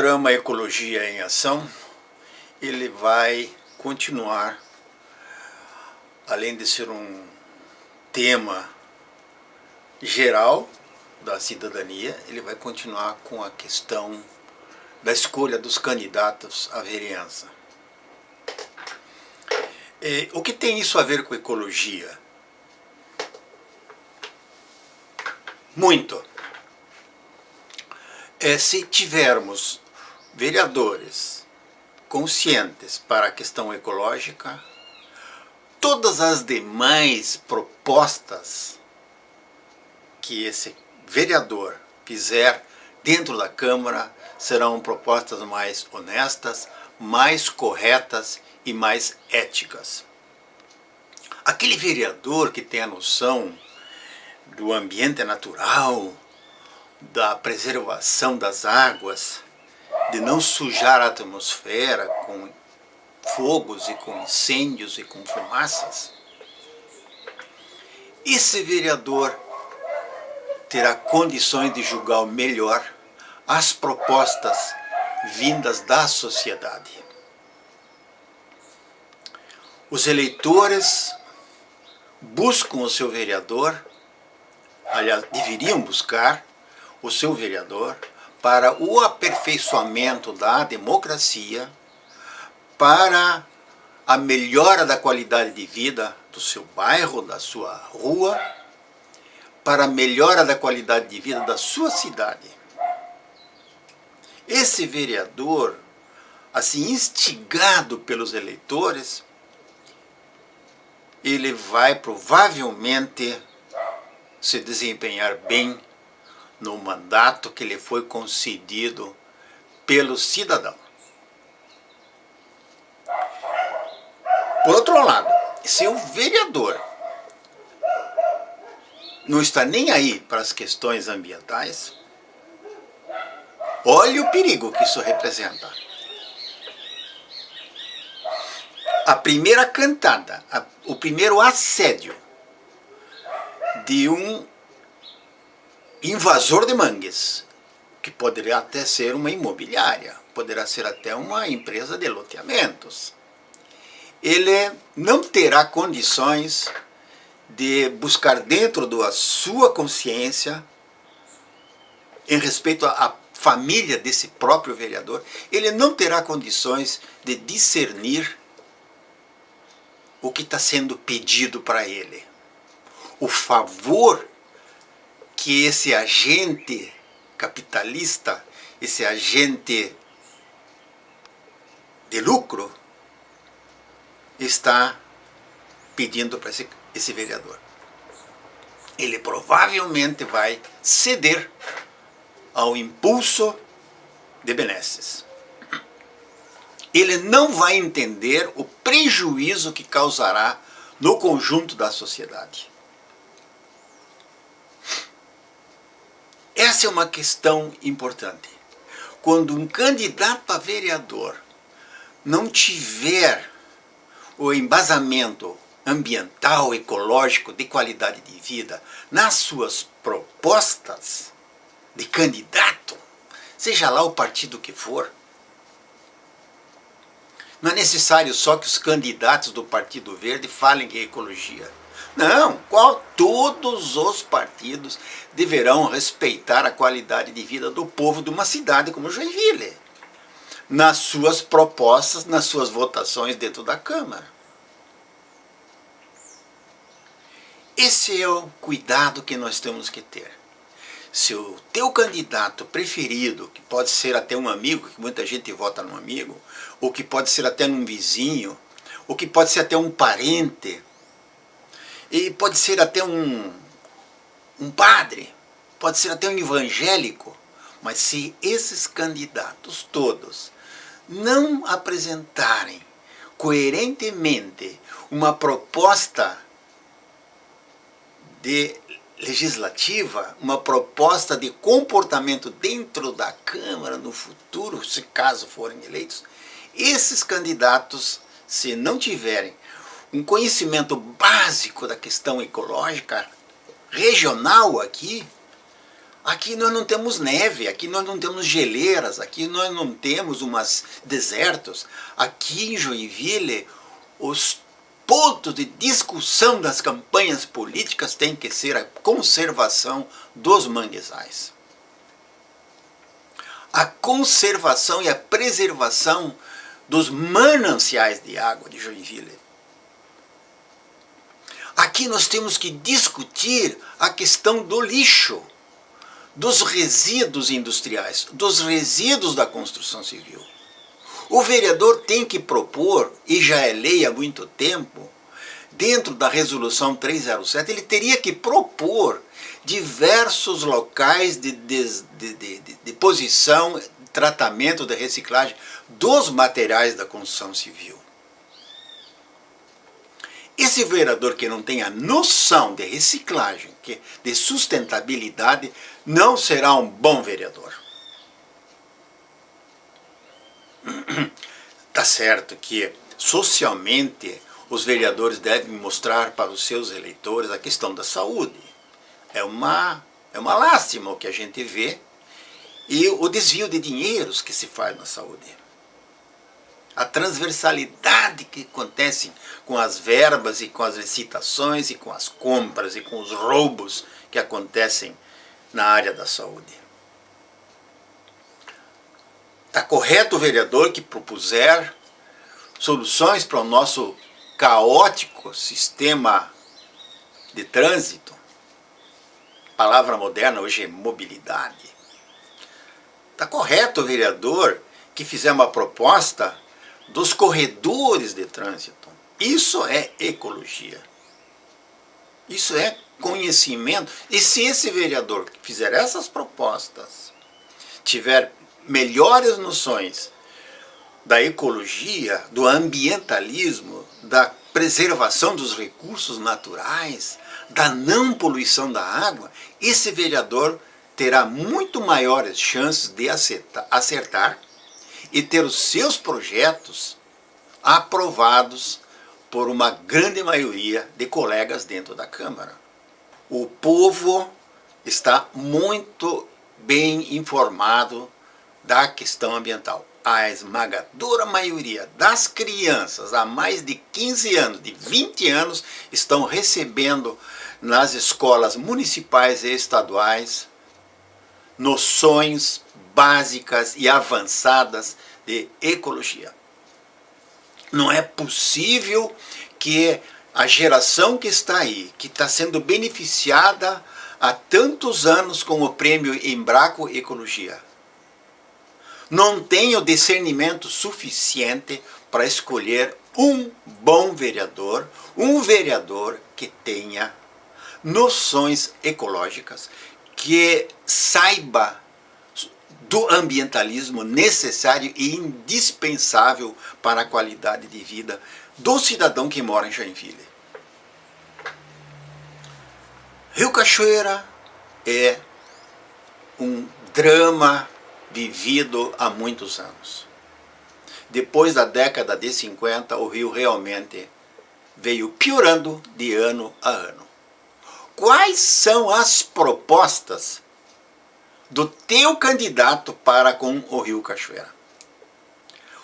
programa Ecologia em Ação, ele vai continuar, além de ser um tema geral da cidadania, ele vai continuar com a questão da escolha dos candidatos à vereança. O que tem isso a ver com ecologia? Muito. Se tivermos vereadores conscientes para a questão ecológica, todas as demais propostas que esse vereador fizer dentro da Câmara serão propostas mais honestas, mais corretas e mais éticas. Aquele vereador que tem a noção do ambiente natural, da preservação das águas, de não sujar a atmosfera com fogos e com incêndios e com fumaças, esse vereador terá condições de julgar melhor as propostas vindas da sociedade. Os eleitores buscam o seu vereador, aliás, deveriam buscar o seu vereador para o aperfeiçoamento da democracia, para a melhora da qualidade de vida do seu bairro, da sua rua, para a melhora da qualidade de vida da sua cidade. Esse vereador, assim instigado pelos eleitores, ele vai provavelmente se desempenhar bem no mandato que lhe foi concedido pelo cidadão. Por outro lado, se o vereador não está nem aí para as questões ambientais, olha o perigo que isso representa. A primeira cantada, o primeiro assédio de um invasor de mangues, que poderia até ser uma imobiliária, poderá ser até uma empresa de loteamentos, ele não terá condições de buscar dentro da sua consciência, em respeito à família desse próprio vereador, ele não terá condições de discernir o que está sendo pedido para ele. O favor que esse agente capitalista, esse agente de lucro, está pedindo para esse vereador. Ele provavelmente vai ceder ao impulso de benesses. Ele não vai entender o prejuízo que causará no conjunto da sociedade. Essa é uma questão importante. Quando um candidato a vereador não tiver o embasamento ambiental, ecológico, de qualidade de vida nas suas propostas de candidato, seja lá o partido que for, não é necessário só que os candidatos do Partido Verde falem em ecologia. Não, todos os partidos deverão respeitar a qualidade de vida do povo de uma cidade como Joinville, nas suas propostas, nas suas votações dentro da Câmara. Esse é o cuidado que nós temos que ter. Se o teu candidato preferido, que pode ser até um amigo, que muita gente vota num amigo, ou que pode ser até um vizinho, ou que pode ser até um parente, e pode ser até um padre, pode ser até um evangélico, mas se esses candidatos todos não apresentarem coerentemente uma proposta legislativa, uma proposta de comportamento dentro da Câmara no futuro, se caso forem eleitos, esses candidatos, se não tiverem um conhecimento básico da questão ecológica regional aqui, Aqui nós não temos neve, aqui nós não temos geleiras, aqui nós não temos umas desertos. Aqui em Joinville, os pontos de discussão das campanhas políticas têm que ser a conservação dos manguezais. A conservação e a preservação dos mananciais de água de Joinville. Aqui nós temos que discutir a questão do lixo, dos resíduos industriais, dos resíduos da construção civil. O vereador tem que propor, e já é lei há muito tempo, dentro da resolução 307, ele teria que propor diversos locais de deposição, tratamento, de reciclagem dos materiais da construção civil. Esse vereador que não tenha noção de reciclagem, de sustentabilidade, não será um bom vereador. Tá certo que socialmente os vereadores devem mostrar para os seus eleitores a questão da saúde. É uma lástima o que a gente vê e o desvio de dinheiros que se faz na saúde. A transversalidade que acontece com as verbas e com as licitações e com as compras e com os roubos que acontecem na área da saúde. Está correto o vereador que propuser soluções para o nosso caótico sistema de trânsito. A palavra moderna hoje é mobilidade. Está correto o vereador que fizer uma proposta dos corredores de trânsito. Isso é ecologia. Isso é conhecimento. E se esse vereador que fizer essas propostas tiver melhores noções da ecologia, do ambientalismo, da preservação dos recursos naturais, da não poluição da água, esse vereador terá muito maiores chances de acertar e ter os seus projetos aprovados por uma grande maioria de colegas dentro da Câmara. O povo está muito bem informado da questão ambiental. A esmagadora maioria das crianças há mais de 15 anos, de 20 anos, estão recebendo nas escolas municipais e estaduais noções básicas e avançadas de ecologia. Não é possível que a geração que está aí, que está sendo beneficiada há tantos anos com o prêmio Embraco Ecologia, não tenha o discernimento suficiente para escolher um bom vereador, um vereador que tenha noções ecológicas, que saiba do ambientalismo necessário e indispensável para a qualidade de vida do cidadão que mora em Joinville. Rio Cachoeira é um drama vivido há muitos anos. Depois da década de 50, o Rio realmente veio piorando de ano a ano. Quais são as propostas do teu candidato para com o Rio Cachoeira?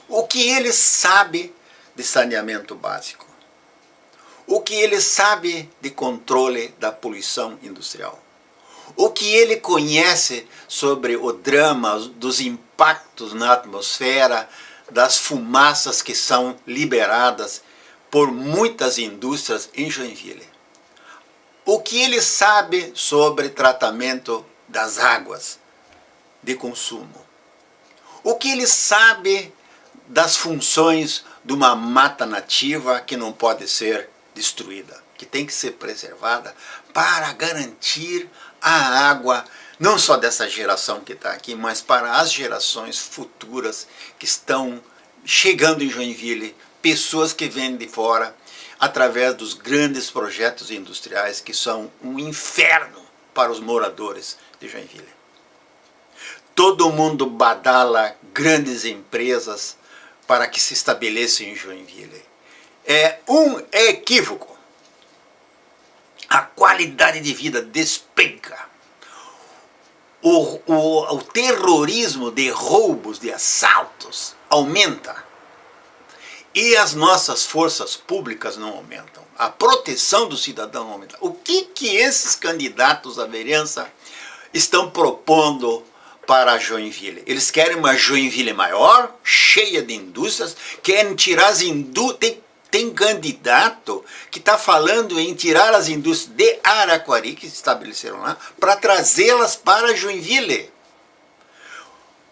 O que ele sabe de saneamento básico? O que ele sabe de controle da poluição industrial? O que ele conhece sobre o drama dos impactos na atmosfera, das fumaças que são liberadas por muitas indústrias em Joinville? O que ele sabe sobre tratamento das águas de consumo? O que ele sabe das funções de uma mata nativa que não pode ser destruída, que tem que ser preservada para garantir a água, não só dessa geração que está aqui, mas para as gerações futuras que estão chegando em Joinville, pessoas que vêm de fora, através dos grandes projetos industriais que são um inferno para os moradores de Joinville. Todo mundo badala grandes empresas para que se estabeleçam em Joinville. É um equívoco. A qualidade de vida despenca. o terrorismo de roubos, de assaltos, aumenta. E as nossas forças públicas não aumentam. A proteção do cidadão não aumenta. O que esses candidatos à vereança estão propondo para Joinville? Eles querem uma Joinville maior, cheia de indústrias, querem tirar as indústrias. Tem candidato que está falando em tirar as indústrias de Araquari, que se estabeleceram lá, para trazê-las para Joinville.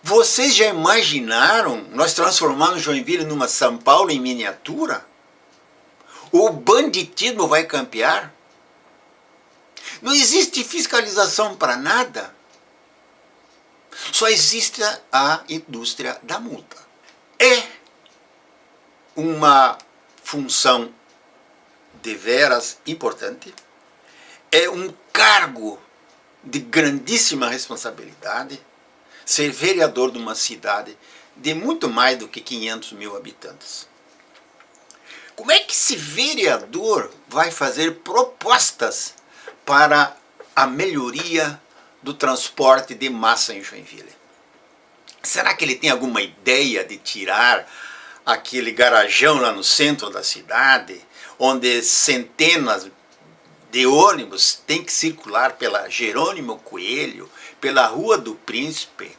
Vocês já imaginaram nós transformarmos Joinville numa São Paulo em miniatura? O banditismo vai campear? Não existe fiscalização para nada. Só existe a indústria da multa. É uma função deveras importante, é um cargo de grandíssima responsabilidade, ser vereador de uma cidade de muito mais do que 500 mil habitantes. Como é que esse vereador vai fazer propostas para a melhoria do transporte de massa em Joinville? Será que ele tem alguma ideia de tirar aquele garajão lá no centro da cidade, onde centenas de ônibus têm que circular pela Jerônimo Coelho, pela Rua do Príncipe?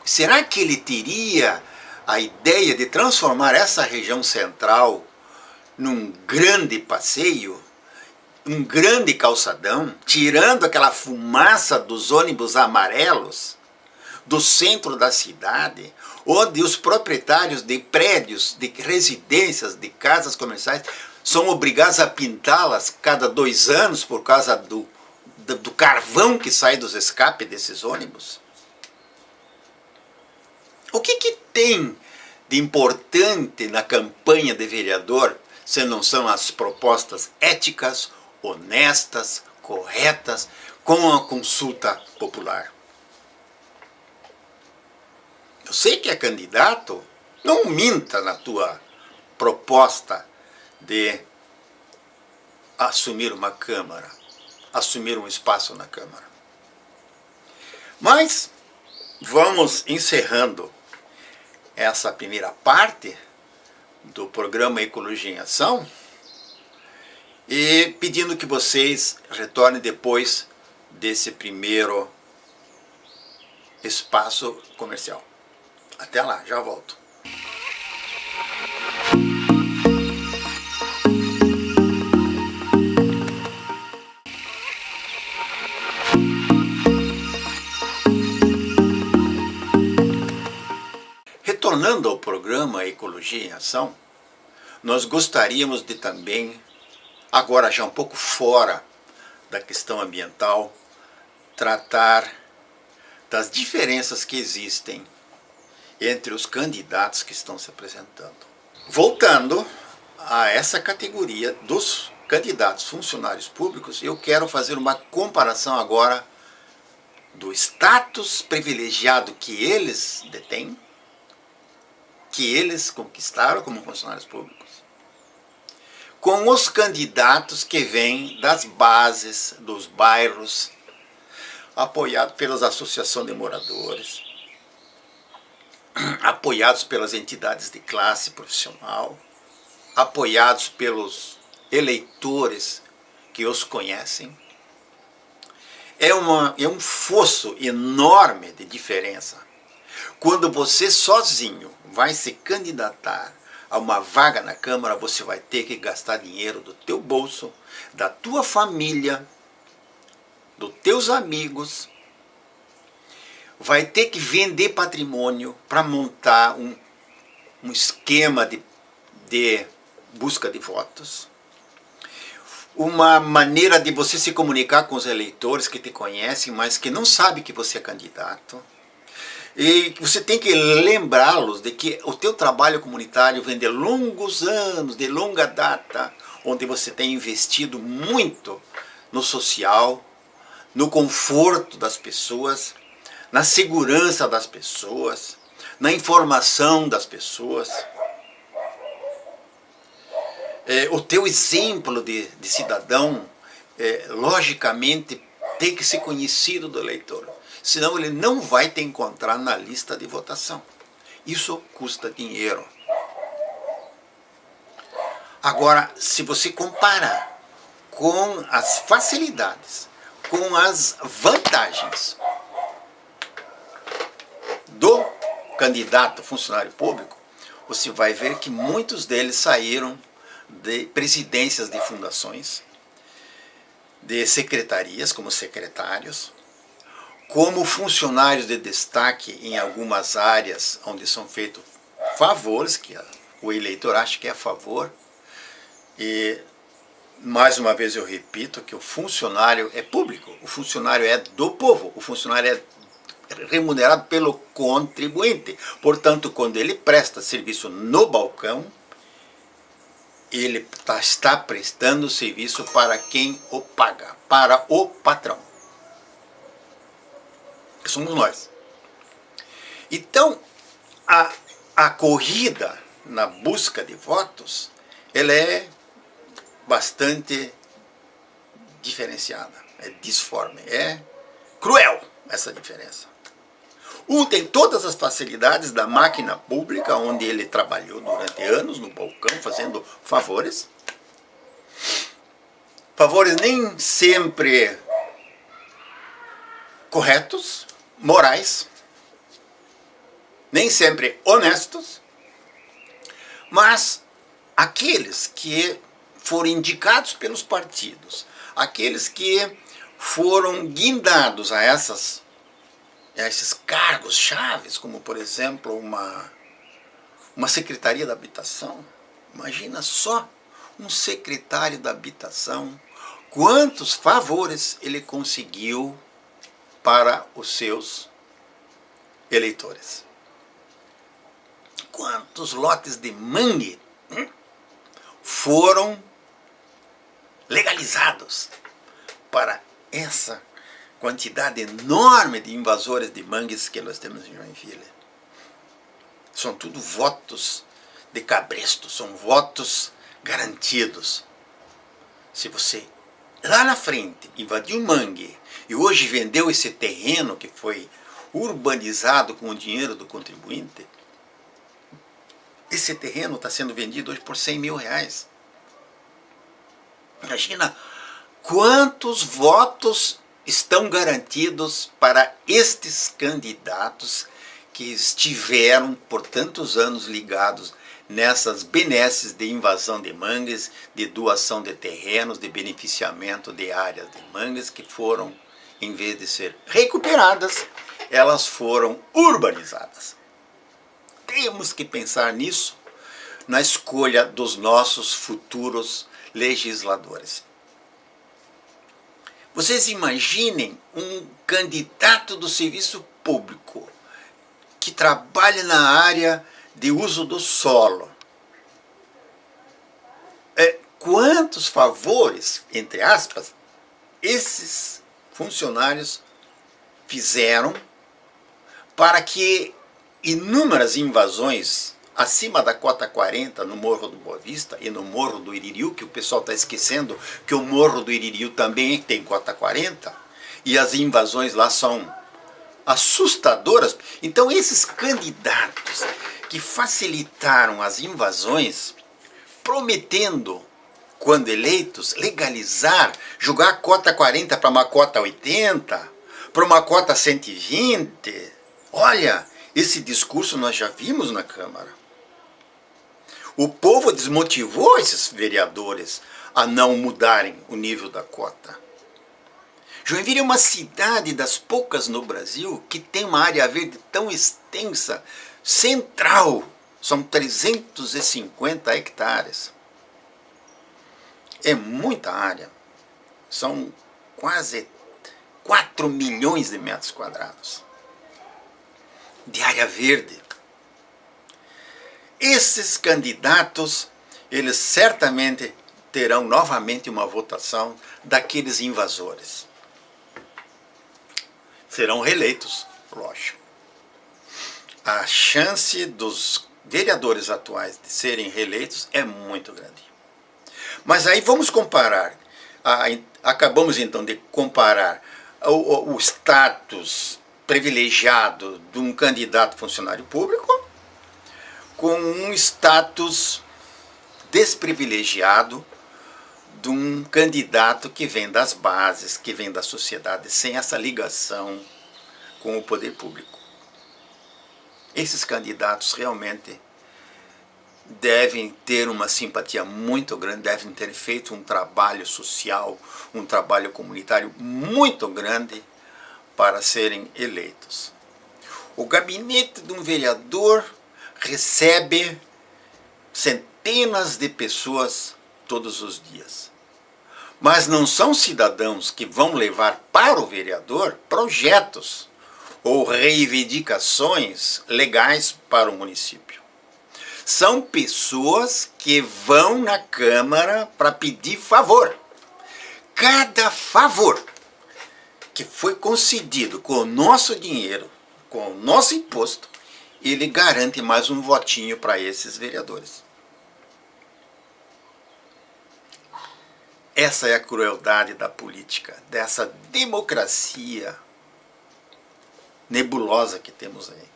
Será que ele teria a ideia de transformar essa região central num grande passeio, um grande calçadão, tirando aquela fumaça dos ônibus amarelos do centro da cidade, onde os proprietários de prédios, de residências, de casas comerciais são obrigados a pintá-las cada 2 anos por causa do carvão que sai dos escapes desses ônibus? O que tem de importante na campanha de vereador se não são as propostas éticas, honestas, corretas, com a consulta popular? Eu sei que é candidato, não minta na tua proposta de assumir uma Câmara, assumir um espaço na Câmara. Mas vamos encerrando essa primeira parte do programa Ecologia em Ação e pedindo que vocês retornem depois desse primeiro espaço comercial. Até lá, já volto. Retornando ao programa Ecologia em Ação, nós gostaríamos de também, agora já um pouco fora da questão ambiental, tratar das diferenças que existem entre os candidatos que estão se apresentando. Voltando a essa categoria dos candidatos funcionários públicos, eu quero fazer uma comparação agora do status privilegiado que eles detêm, que eles conquistaram como funcionários públicos, com os candidatos que vêm das bases, dos bairros, apoiados pelas associações de moradores, apoiados pelas entidades de classe profissional, apoiados pelos eleitores que os conhecem. É um fosso enorme de diferença. Quando você sozinho vai se candidatar a uma vaga na Câmara, você vai ter que gastar dinheiro do teu bolso, da tua família, dos teus amigos, vai ter que vender patrimônio para montar um esquema de busca de votos, uma maneira de você se comunicar com os eleitores que te conhecem, mas que não sabem que você é candidato. E você tem que lembrá-los de que o teu trabalho comunitário vem de longos anos, de longa data, onde você tem investido muito no social, no conforto das pessoas, na segurança das pessoas, na informação das pessoas. O teu exemplo de cidadão, logicamente, tem que ser conhecido do eleitor, senão ele não vai te encontrar na lista de votação. Isso custa dinheiro. Agora, se você comparar com as facilidades, com as vantagens do candidato funcionário público, você vai ver que muitos deles saíram de presidências de fundações, de secretarias, como secretários, como funcionários de destaque em algumas áreas onde são feitos favores, que o eleitor acha que é favor. E, mais uma vez eu repito, que o funcionário é público, o funcionário é do povo, o funcionário é remunerado pelo contribuinte. Portanto, quando ele presta serviço no balcão, ele está prestando serviço para quem o paga, para o patrão. Que somos nós. Então, a corrida na busca de votos, ela é bastante diferenciada, é disforme, é cruel essa diferença. Um tem todas as facilidades da máquina pública, onde ele trabalhou durante anos no balcão, fazendo favores. Favores nem sempre corretos, morais, nem sempre honestos, mas aqueles que foram indicados pelos partidos, aqueles que foram guindados a esses cargos chaves, como por exemplo uma secretaria da habitação. Imagina só um secretário da habitação, quantos favores ele conseguiu para os seus eleitores. Quantos lotes de mangue foram legalizados para essa quantidade enorme de invasores de mangues que nós temos em Joinville. São tudo votos de cabresto, são votos garantidos. Se você lá na frente invadiu um mangue e hoje vendeu esse terreno que foi urbanizado com o dinheiro do contribuinte, esse terreno está sendo vendido hoje por R$100 mil. Imagina quantos votos estão garantidos para estes candidatos que estiveram por tantos anos ligados nessas benesses de invasão de mangues, de doação de terrenos, de beneficiamento de áreas de mangues que foram, em vez de ser recuperadas, elas foram urbanizadas. Temos que pensar nisso na escolha dos nossos futuros legisladores. Vocês imaginem um candidato do serviço público que trabalha na área de uso do solo. Quantos favores, entre aspas, esses funcionários fizeram para que inúmeras invasões acima da cota 40 no Morro do Boa Vista e no Morro do Iririu, que o pessoal está esquecendo que o Morro do Iririu também tem cota 40, e as invasões lá são assustadoras. Então esses candidatos que facilitaram as invasões, prometendo, quando eleitos, legalizar, jogar a cota 40 para uma cota 80, para uma cota 120, olha, esse discurso nós já vimos na Câmara. O povo desmotivou esses vereadores a não mudarem o nível da cota. Joinville é uma cidade das poucas no Brasil que tem uma área verde tão extensa, central, são 350 hectares. É muita área, são quase 4 milhões de metros quadrados de área verde. Esses candidatos, eles certamente terão novamente uma votação daqueles invasores. Serão reeleitos, lógico. A chance dos vereadores atuais de serem reeleitos é muito grande. Mas aí vamos comparar, acabamos então de comparar o status privilegiado de um candidato funcionário público com um status desprivilegiado de um candidato que vem das bases, que vem da sociedade, sem essa ligação com o poder público. Esses candidatos realmente devem ter uma simpatia muito grande, devem ter feito um trabalho social, um trabalho comunitário muito grande para serem eleitos. O gabinete de um vereador recebe centenas de pessoas todos os dias. Mas não são cidadãos que vão levar para o vereador projetos ou reivindicações legais para o município. São pessoas que vão na Câmara para pedir favor. Cada favor que foi concedido com o nosso dinheiro, com o nosso imposto, ele garante mais um votinho para esses vereadores. Essa é a crueldade da política, dessa democracia nebulosa que temos aí.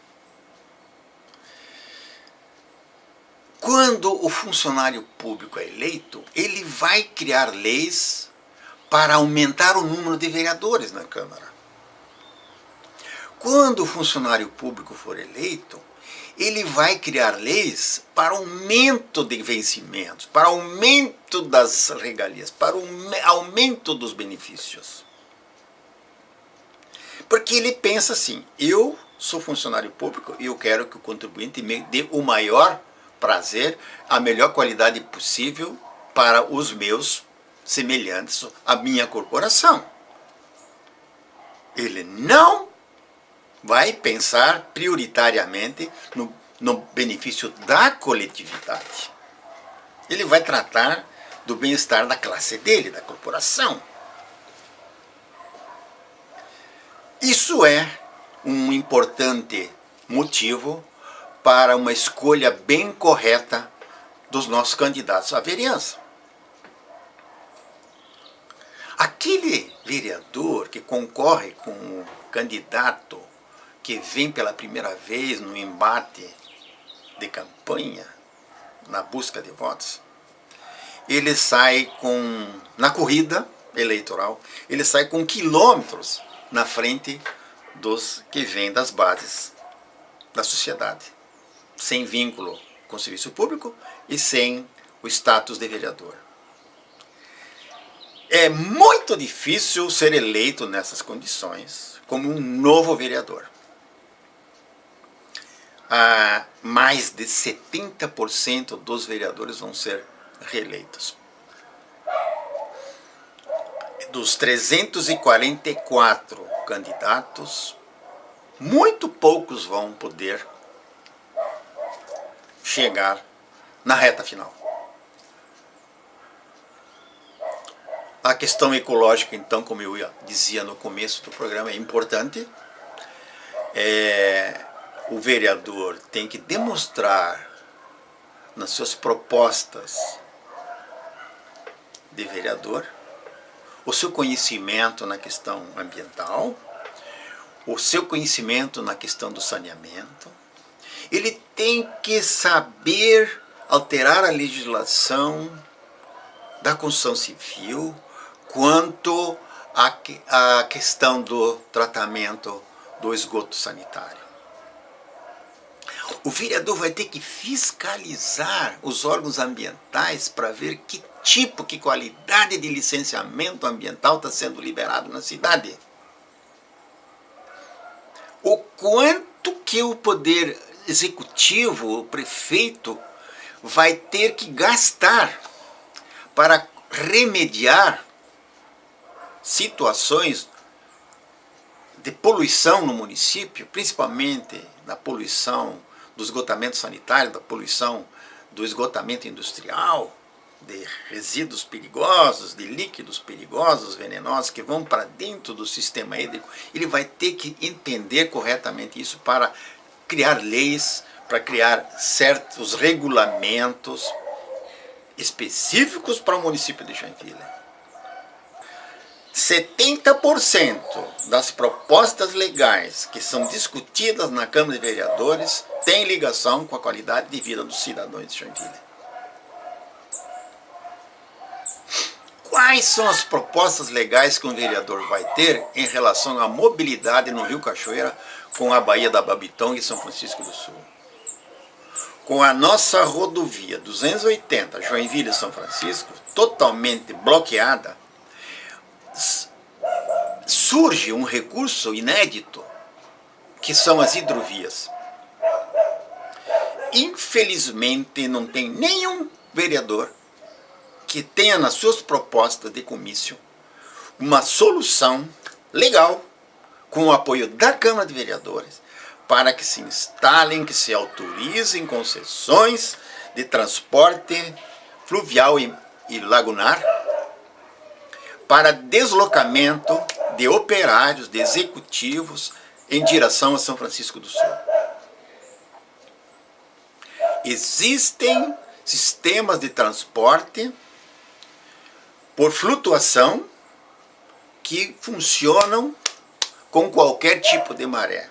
Quando o funcionário público é eleito, ele vai criar leis para aumentar o número de vereadores na Câmara. Quando o funcionário público for eleito, ele vai criar leis para aumento de vencimentos, para aumento das regalias, para aumento dos benefícios. Porque ele pensa assim, eu sou funcionário público e eu quero que o contribuinte me dê o maior prazer, a melhor qualidade possível para os meus semelhantes, a minha corporação. Ele não vai pensar prioritariamente no benefício da coletividade. Ele vai tratar do bem-estar da classe dele, da corporação. Isso é um importante motivo para uma escolha bem correta dos nossos candidatos à vereança. Aquele vereador que concorre com o candidato que vem pela primeira vez no embate de campanha, na busca de votos, ele sai na corrida eleitoral, ele sai com quilômetros na frente dos que vêm das bases da sociedade, sem vínculo com o serviço público e sem o status de vereador. É muito difícil ser eleito nessas condições como um novo vereador. Mais de 70% dos vereadores vão ser reeleitos. Dos 344 candidatos, muito poucos vão poder chegar na reta final. A questão ecológica, então, como eu dizia no começo do programa, é importante. O vereador tem que demonstrar nas suas propostas de vereador o seu conhecimento na questão ambiental, o seu conhecimento na questão do saneamento. Ele tem que saber alterar a legislação da construção civil quanto à questão do tratamento do esgoto sanitário. O vereador vai ter que fiscalizar os órgãos ambientais para ver que qualidade de licenciamento ambiental está sendo liberado na cidade. O quanto que o poder executivo, o prefeito, vai ter que gastar para remediar situações de poluição no município, principalmente da poluição do esgotamento sanitário, da poluição do esgotamento industrial, de resíduos perigosos, de líquidos perigosos, venenosos, que vão para dentro do sistema hídrico. Ele vai ter que entender corretamente isso para criar leis, para criar certos regulamentos específicos para o município de Joinville. 70% das propostas legais que são discutidas na Câmara de Vereadores têm ligação com a qualidade de vida dos cidadãos de Joinville. Quais são as propostas legais que um vereador vai ter em relação à mobilidade no Rio Cachoeira com a Baía da Babitão e São Francisco do Sul? Com a nossa rodovia 280 Joinville-São Francisco totalmente bloqueada, surge um recurso inédito, que são as hidrovias. Infelizmente, não tem nenhum vereador que tenha nas suas propostas de comício uma solução legal, com o apoio da Câmara de Vereadores, para que se instalem, que se autorizem concessões de transporte fluvial e lagunar para deslocamento de operários, de executivos em direção a São Francisco do Sul. Existem sistemas de transporte por flutuação que funcionam com qualquer tipo de maré.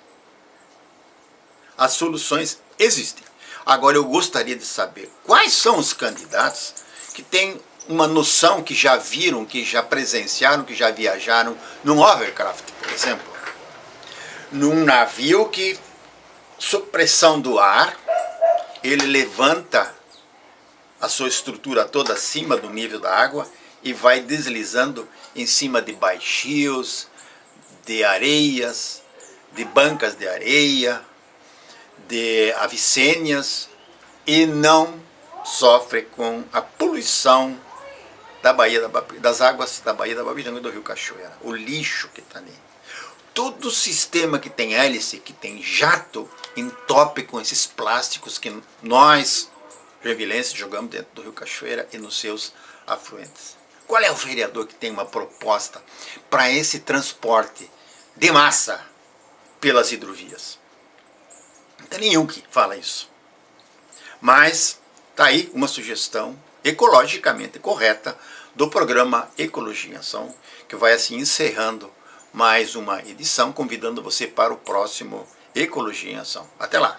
As soluções existem. Agora eu gostaria de saber quais são os candidatos que têm uma noção, que já viram, que já presenciaram, que já viajaram num hovercraft, por exemplo. Num navio que, sob pressão do ar, ele levanta a sua estrutura toda acima do nível da água e vai deslizando em cima de baixios, de areias, de bancas de areia, de avicênias, e não sofre com a poluição das águas da Baía da Babitão e do Rio Cachoeira, o lixo que está ali. Todo sistema que tem hélice, que tem jato, entope com esses plásticos que nós, joinvilenses, jogamos dentro do Rio Cachoeira e nos seus afluentes. Qual é o vereador que tem uma proposta para esse transporte de massa pelas hidrovias? Não tem nenhum que fala isso. Mas está aí uma sugestão ecologicamente correta do programa Ecologia em Ação, que vai assim encerrando mais uma edição, convidando você para o próximo Ecologia em Ação. Até lá!